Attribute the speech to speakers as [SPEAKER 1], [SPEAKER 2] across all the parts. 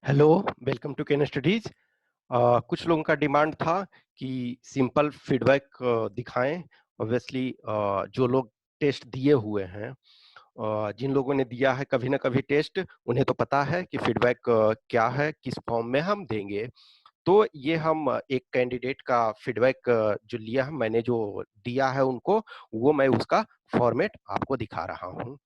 [SPEAKER 1] Hello, welcome to Ken studies. कुछ लोगों का डिमांड था कि सिंपल फीडबैक दिखाएं। ऑब्वियसली जो लोग टेस्ट दिए हुए हैं, जिन लोगों ने दिया है कभी ना कभी टेस्ट, उन्हें तो पता है कि फीडबैक क्या है, किस फॉर्म में हम देंगे। तो ये हम एक कैंडिडेट का फीडबैक जो लिया है, मैंने जो दिया है उनको, वो मैं उसका फॉर्मेट आपको दिखा रहा हूँ।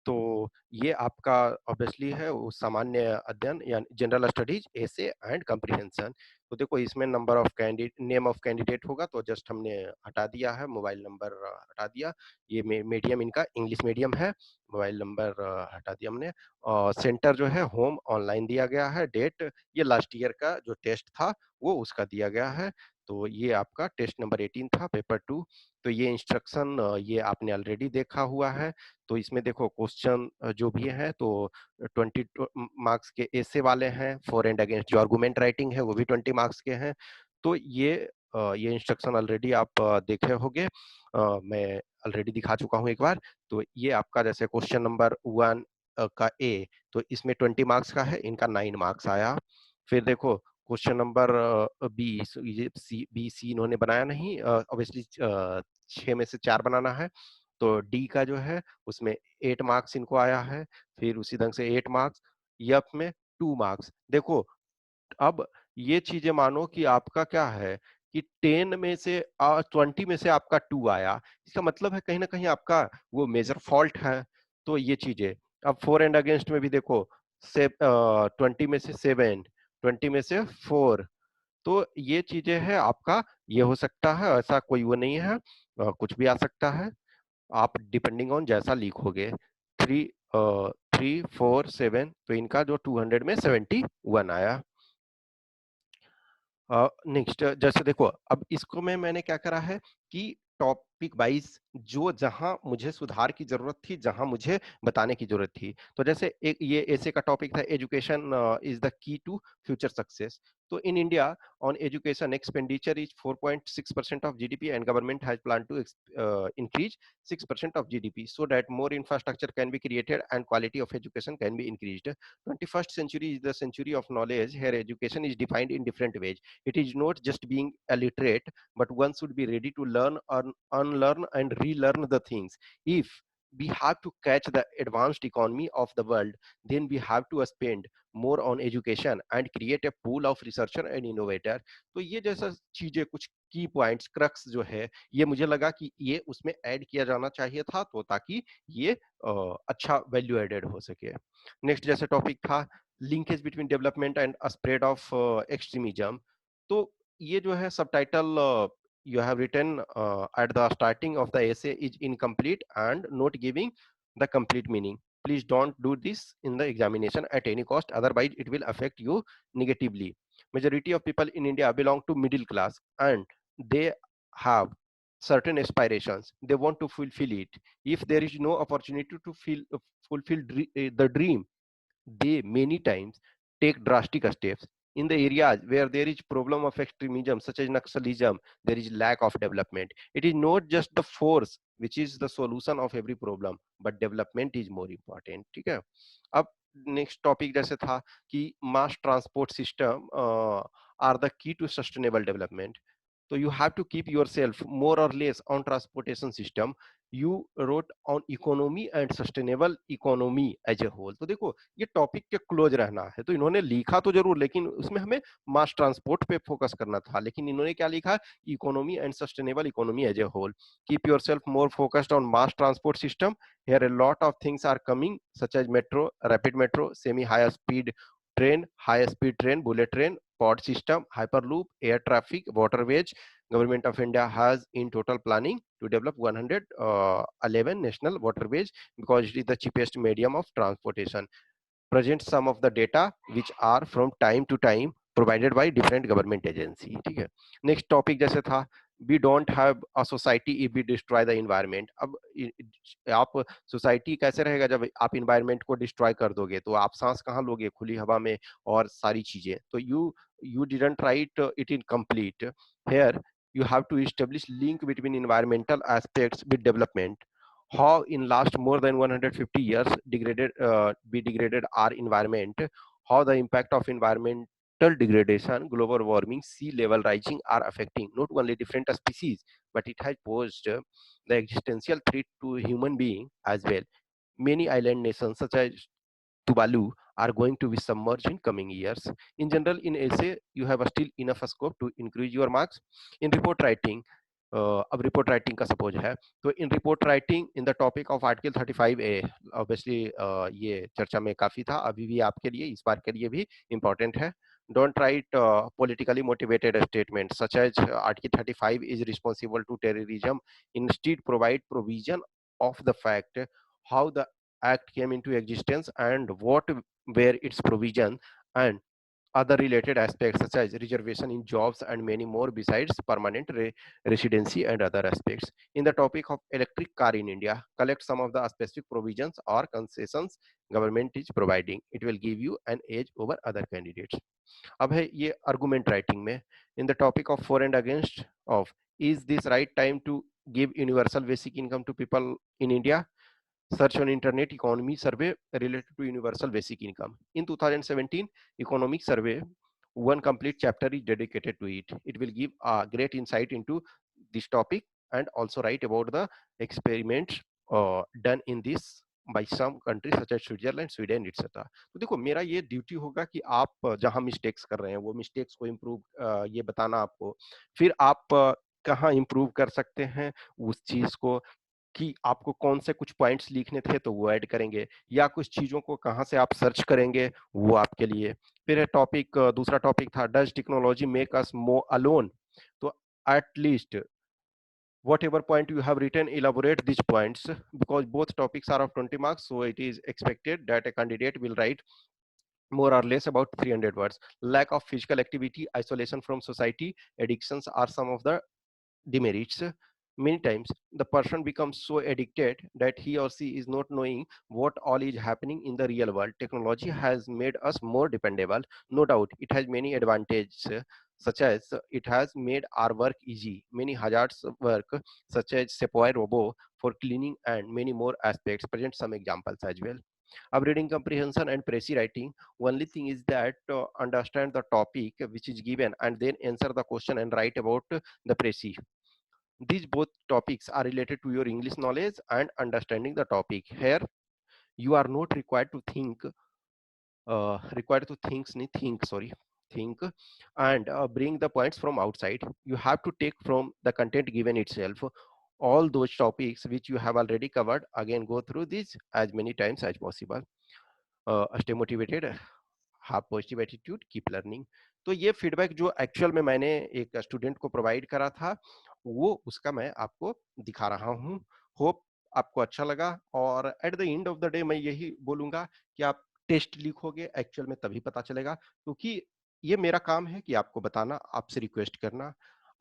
[SPEAKER 1] तो ये आपका ऑब्वियसली है वो सामान्य अध्ययन या जनरल स्टडीज एसे एंड कम्प्रिहेंशन। तो देखो इसमें number of candidate, name of candidate होगा, तो जस्ट हमने हटा दिया है, मोबाइल नंबर हटा दिया। ये मीडियम इनका इंग्लिश मीडियम है, मोबाइल नंबर हटा दिया हमने। सेंटर जो है होम ऑनलाइन दिया गया है। डेट ये लास्ट ईयर का जो टेस्ट था वो उसका दिया गया है। तो ये आपका टेस्ट नंबर 18 था, पेपर 2। तो ये इंस्ट्रक्शन ये आपने ऑलरेडी देखा हुआ है। तो इसमें देखो क्वेश्चन जो भी है, तो 20 मार्क्स के ऐसे वाले हैं। फॉर एंड अगेंस्ट जो आर्गुमेंट राइटिंग है वो भी 20 मार्क्स के हैं। तो ये इंस्ट्रक्शन ऑलरेडी आप देखे होंगे, मैं ऑलरेडी दिखा चुका हूँ एक बार। तो ये आपका जैसे क्वेश्चन नंबर 1 का ए, तो इसमें 20 मार्क्स का है, इनका 9 मार्क्स आया। फिर देखो क्वेश्चन नंबर बी, ये बी सी इन्होंने बनाया नहीं, ऑब्वियसली 6 में से 4 बनाना है। तो डी का जो है उसमें 8 मार्क्स इनको आया है। फिर उसी ढंग से 8 मार्क्स, एफ में 2 मार्क्स। देखो अब ये चीजें मानो कि आपका क्या है कि 10 में से 20 में से आपका 2 आया, इसका मतलब है कहीं ना कहीं आपका वो मेजर फॉल्ट है। तो ये चीजें अब फॉर एंड अगेंस्ट में भी देखो, से 20 में से 7, 20 में से 4। तो ये चीजें है आपका, ये हो सकता है, ऐसा कोई वो नहीं है, कुछ भी आ सकता है। आप डिपेंडिंग ऑन जैसा लिखोगे, 3, 4, 7, तो इनका जो 200 में 71 आया। नेक्स्ट जैसे देखो, अब इसको मैंने क्या करा है कि टॉपिक वाइज जो जहां मुझे सुधार की जरूरत थी, जहां मुझे बताने की जरूरत थी, तो जैसे एक ये ऐसे का टॉपिक था, education is the key to future success. तो in India on education expenditure is 4.6% of GDP and government has planned to increase 6% of GDP so that more infrastructure can be created and quality of education can be increased. 21st century is the century of knowledge. Here education is defined in different ways. It is not just being illiterate, but one should be ready to learn, unlearn, and relearn the things. If we have to catch the advanced economy of the world, then we have to spend more on education and create a pool of researcher and innovator. तो ये जैसा चीजें कुछ की points crux जो है, ये मुझे लगा कि ये उसमें ऐड किया जाना चाहिए था, तो ताकि ये अच्छा वैल्यू एडेड हो सके। नेक्स्ट जैसे टॉपिक था, linkage between development and spread of extremism. तो ये जो है subtitle you have written at the starting of the essay is incomplete and not giving the complete meaning. Please don't do this in the examination at any cost, otherwise it will affect you negatively. Majority of people in India belong to middle class and they have certain aspirations, they want to fulfill it. If there is no opportunity to fulfill the dream, they many times take drastic steps. In the areas where there is problem of extremism such as Naxalism, there is lack of development. It is not just the force which is the solution of every problem, but development is more important. ठीक है। अब next topic जैसे था कि mass transport system are the key to sustainable development. So you have to keep yourself more or less on transportation system. You wrote on economy and sustainable economy as a whole. तो देखो ये topic के close रहना है, तो इन्होंने लिखा तो जरूर, लेकिन उसमें हमें मास ट्रांसपोर्ट पे फोकस करना था, लेकिन इन्होंने क्या लिखा, economy and sustainable economy as a whole. Keep yourself more focused on mass transport system. Here a lot of things are coming such as metro, rapid metro, semi high speed train, high speed train, bullet train, pod system, hyperloop, air traffic, waterways. Government of India has in total planning to develop 111 national waterways because it is the cheapest medium of transportation. Present some of the data which are from time to time provided by different government agency. ठीक है। Next topic जैसे था, we don't have a society if we destroy the environment. अब आप society कैसे रहेगा जब आप इन्वायरमेंट को डिस्ट्रॉय कर दोगे, तो आप सांस कहाँ लोगे खुली हवा में और सारी चीजें। तो you didn't write it in complete. Here you have to establish link between environmental aspects with development. How in last more than 150 years we degraded our environment, how the impact of environmental degradation, global warming, sea level rising are affecting not only different species, but it has posed the existential threat to human being as well. Many island nations such as Tuvalu are going to be submerged in coming years. In general, in essay, you have still enough scope to increase your marks. In report writing, अब report writing का suppose है, तो in report writing in the topic of article 35A, obviously ये चर्चा में काफी था, अभी भी आपके लिए इस बार के लिए भी इंपॉर्टेंट है. Don't write politically motivated statements such as Article 35 is responsible to terrorism. Instead, provide provision of the fact how the act came into existence and what were its provision, and other related aspects such as reservation in jobs and many more besides permanent residency and other aspects. In the topic of electric car in India, collect some of the specific provisions or concessions government is providing. It will give you an edge over other candidates. अब है ये argument writing में, in the topic of for and against of, is this right time to give universal basic income to people in India? Search on internet economy survey related to universal basic income. In 2017 economic survey, one complete chapter is dedicated to it. It will give a great insight into this topic and also write about the experiments done in this by some countries such as Switzerland, Sweden, etc. तो देखो मेरा ये duty होगा कि आप जहां mistakes कर रहे हैं वो मिस्टेक्स को इम्प्रूव ये बताना आपको, फिर आप कहाँ इम्प्रूव कर सकते हैं उस चीज को, कि आपको कौन से कुछ पॉइंट्स लिखने थे तो वो ऐड करेंगे, या कुछ चीजों को कहाँ से आप सर्च करेंगे वो आपके लिए. फिर टॉपिक दूसरा टॉपिक था does technology make us more alone. तो at least whatever point you have written, elaborate these points, because both topics are of 20 marks, so it is expected that a candidate will write more or less about 300 words. Lack of physical activity, isolation from society, addictions are some of the demerits. Many times the person becomes so addicted that he or she is not knowing what all is happening in the real world. Technology has made us more dependable, no doubt. It has many advantages, such as it has made our work easy. Many hazards work, such as Sepoy Robo for cleaning and many more aspects, present some examples as well. Of reading comprehension and precis writing, only thing is that understand the topic which is given and then answer the question and write about the precis. These both topics are related to your English knowledge and understanding the topic. Here, you are not required to think, think and bring the points from outside. You have to take from the content given itself. All those topics which you have already covered, again go through this as many times as possible. Stay motivated, have positive attitude, keep learning. तो ये feedback जो actual में मैंने एक student को provide करा था, वो उसका मैं आपको दिखा रहा हूँ. होप आपको अच्छा लगा, और at the end of the day मैं यही बोलूंगा कि आप टेस्ट लिखोगे एक्चुअल में तभी पता चलेगा, क्योंकि ये मेरा काम है कि आपको बताना, आपसे रिक्वेस्ट करना.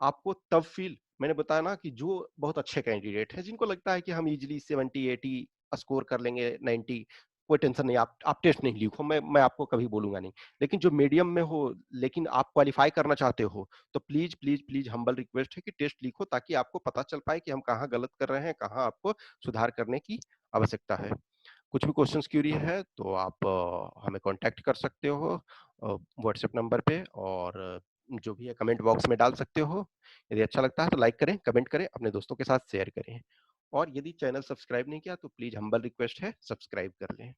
[SPEAKER 1] आपको तब फील, मैंने बताया ना कि जो बहुत अच्छे कैंडिडेट हैं जिनको लगता है कि हम इजिली 70-80 स्कोर कर लेंगे, 90, कोई टेंशन नहीं, आप टेस्ट नहीं लिखो, मैं आपको कभी बोलूंगा नहीं. लेकिन जो मीडियम में हो लेकिन आप क्वालिफाई करना चाहते हो, तो please please please humble request है कि टेस्ट लिखो, ताकि आपको पता चल पाए कि हम कहाँ गलत कर रहे हैं, कहाँ आपको सुधार करने की आवश्यकता है. कुछ भी क्वेश्चंस क्यूरी है तो आप हमें कांटेक्ट कर सकते हो व्हाट्सएप नंबर पे, और जो भी है कमेंट बॉक्स में डाल सकते हो. यदि अच्छा लगता है तो लाइक करें, कमेंट करें, अपने दोस्तों के साथ शेयर करें, और यदि चैनल सब्सक्राइब नहीं किया तो प्लीज हम्बल रिक्वेस्ट है, सब्सक्राइब कर लें.